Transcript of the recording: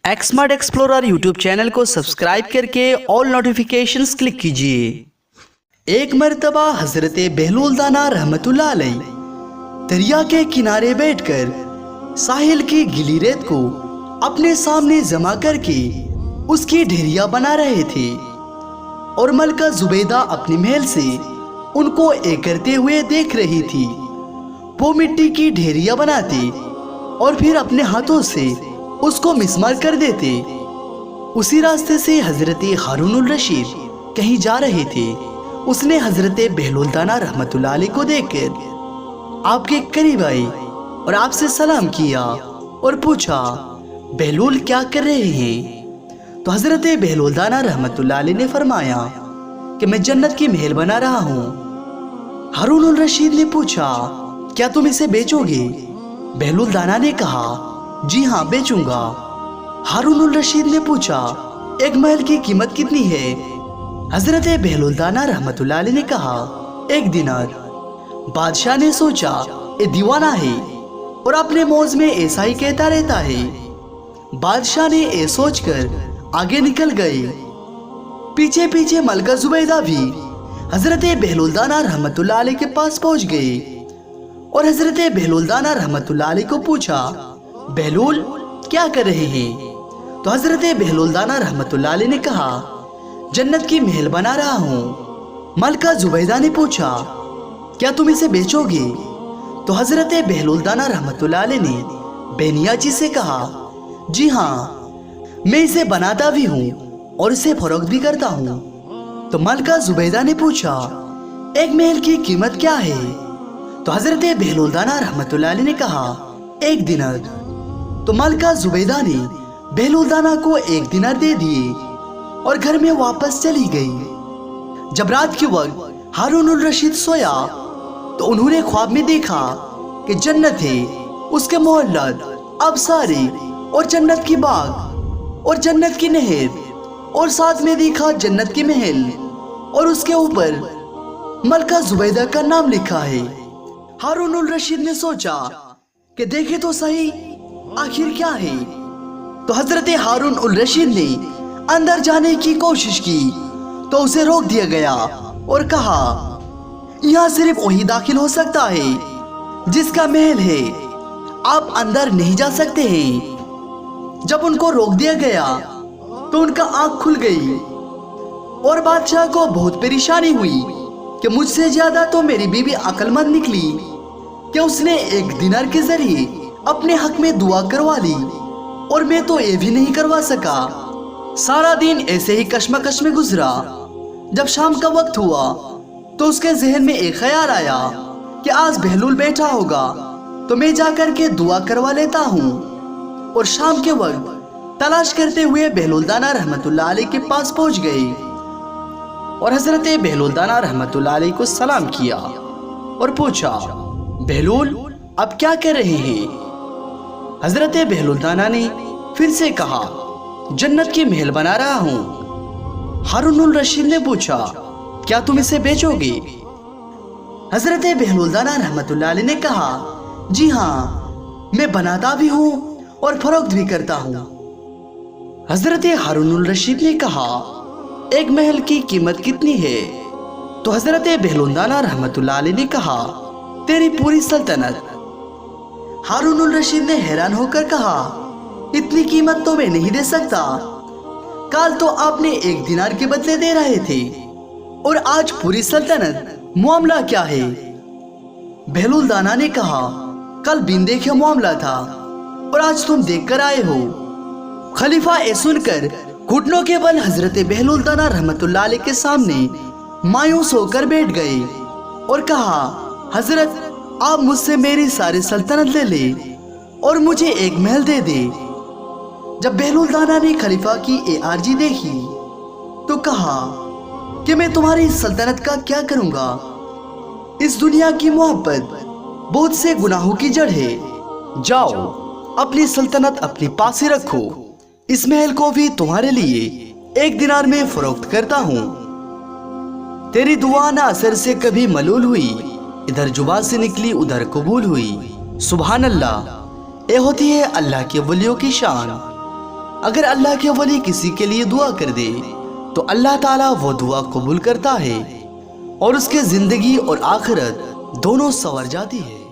एक्समार्ट explorer YouTube channel को subscribe करके all notifications click कीजिए। एक मर्तबा हजरत बहलूल दाना रहमतुल्लाह अलैह दरिया के किनारे बैठकर साहिल की गीली रेत को अपने सामने जमा करके उसकी ढेरिया बना रहे थे और मलका जुबैदा अपनी महल से उनको एक करते हुए देख रही थी। वो मिट्टी की ढेरिया बनाते और फिर अपने हाथों से उसको मिसमार कर देते। उसी रास्ते से हजरत हारून रशीद कहीं जा रहे थे। उसने हजरत बहलूल दाना रहमतुल्लाह अलैह को देखकर आपके करीब आए और आपसे सलाम किया और पूछा, बहलूल क्या कर रहे हैं? तो हजरत बहलूल दाना रहमतुल्लाह अलैह ने फरमाया कि मैं जन्नत की महल बना रहा हूँ। हारून रशीद ने पूछा, क्या तुम इसे बेचोगे? बहलूल दाना ने कहा, जी हाँ बेचूंगा। हारून रशीद ने पूछा, एक महल की कीमत कितनी है? हजरत बहलूल दाना रहमतुल्लाह अलैह ने कहा, 1 दिनार। बादशाह ने सोचा, ये दीवाना है और अपने मौज में ऐसा ही कहता रहता है। बादशाह ने ये सोचकर आगे निकल गए। पीछे पीछे मलका जुबैदा भी हजरत बहलूल दाना रहमतुल्लाह अलैह के पास पहुंच गए और हजरत बहलूल दाना रहमतुल्लाह अलैह को पूछा, बहलूल क्या कर रहे हैं? तो हजरत बहलूल दाना रहमतुल्लाह अलैह ने कहा, जन्नत की महल बना रहा हूँ। मलका जुबैदा ने पूछा, क्या तुम इसे बेचोगे? तो हजरत बहलूल दाना रहमतुल्लाह अलैह ने बेनियाजी से कहा, जी हाँ मैं इसे बनाता भी हूँ और इसे फरोख्त भी करता हूँ। तो मलका जुबैदा ने पूछा, एक महल की कीमत क्या है? तो हजरत बहलूल दाना रहमतुल्लाह अलैह ने कहा, 1 दिनार। तो मलका जुबैदा ने बहलूल दाना को 1 दिनार दे दिए और घर में वापस चली गई। जब रात के वक्त हारून रशीद सोया तो उन्होंने ख्वाब में देखा कि जन्नत है, उसके मोहल्लत, अबसारे और जन्नत की बाग और जन्नत की नहर और साथ में देखा जन्नत की महल और उसके ऊपर मलका जुबैदा का नाम लिखा है। हारून रशीद ने सोचा कि देखे तो सही आखिर क्या है। तो हजरत हारून रशीद ने अंदर जाने की कोशिश की तो उसे रोक दिया गया और कहा, यहाँ सिर्फ वही दाखिल हो सकता है जिसका महल है, आप अंदर नहीं जा सकते हैं। जब उनको रोक दिया गया तो उनका आंख खुल गई और बादशाह को बहुत परेशानी हुई कि मुझसे ज्यादा तो मेरी बीवी अक्लमंद निकली कि उसने 1 दिनार के जरिए अपने हक में दुआ करवा ली और मैं तो ये भी नहीं करवा सका। सारा दिन ऐसे ही कश्मकश में गुजरा। जब शाम का वक्त हुआ तो उसके जहन में एक ख्याल आया कि आज बहलूल बैठा होगा तो मैं जाकर के दुआ करवा लेता हूँ। और शाम के वक्त तलाश करते हुए बहलूल दाना रहमतुल्लाह अलैह के पास पहुंच गए और हजरत बहलूल दाना रहमतुल्लाह अलैह को सलाम किया और पूछा, बहलूल अब क्या कर रहे हैं? हजरत बहलूल दाना ने फिर से कहा, जन्नत की महल बना रहा हूँ। हारून रशीद ने पूछा, क्या तुम इसे बेचोगे? हजरत बहलूल दाना रहमतुल्लाह अलैह ने कहा, जी हाँ मैं बनाता भी हूँ और फरोख्त भी करता हूँ। हजरत हारून रशीद ने कहा, एक महल की कीमत कितनी है? तो हजरत बहलूल दाना रहमतुल्लाह अलैह ने कहा, तेरी पूरी सल्तनत। हारून रशीद ने हैरान होकर कहा, इतनी कीमत तो मैं नहीं दे सकता। कल तो आपने 1 दिनार के बदले दे रहे थे और आज पूरी सल्तनत, मामला क्या है? बहलूल दाना ने कहा, कल बिन देखे मामला था और आज तुम देख कर आए हो। खलीफा ये सुनकर घुटनों के बल हजरत बहलूल दाना रहमतुल्लाह अलैह के सामने मायूस होकर बैठ गए और कहा, हजरत आप मुझसे मेरी सारी सल्तनत ले ले और मुझे 1 महल दे दे। जब बहलूल दाना ने खलीफा की ये अर्जी देखी तो कहा कि मैं तुम्हारी सल्तनत का क्या करूंगा? इस दुनिया की मोहब्बत बहुत से गुनाहों की जड़ है। जाओ अपनी सल्तनत अपने पास ही रखो। इस महल को भी तुम्हारे लिए 1 दिनार में फरोख्त करता हूँ। तेरी दुआ ना असर से कभी मलूल हुई, इधर जुबान से निकली उधर कबूल हुई। सुभान अल्लाह, ये होती है अल्लाह के वलियों की शान। اگر اللہ کے ولی کسی کے لیے دعا کر دے تو اللہ تعالیٰ وہ دعا قبول کرتا ہے اور اس کے زندگی اور آخرت دونوں سنور جاتی ہے۔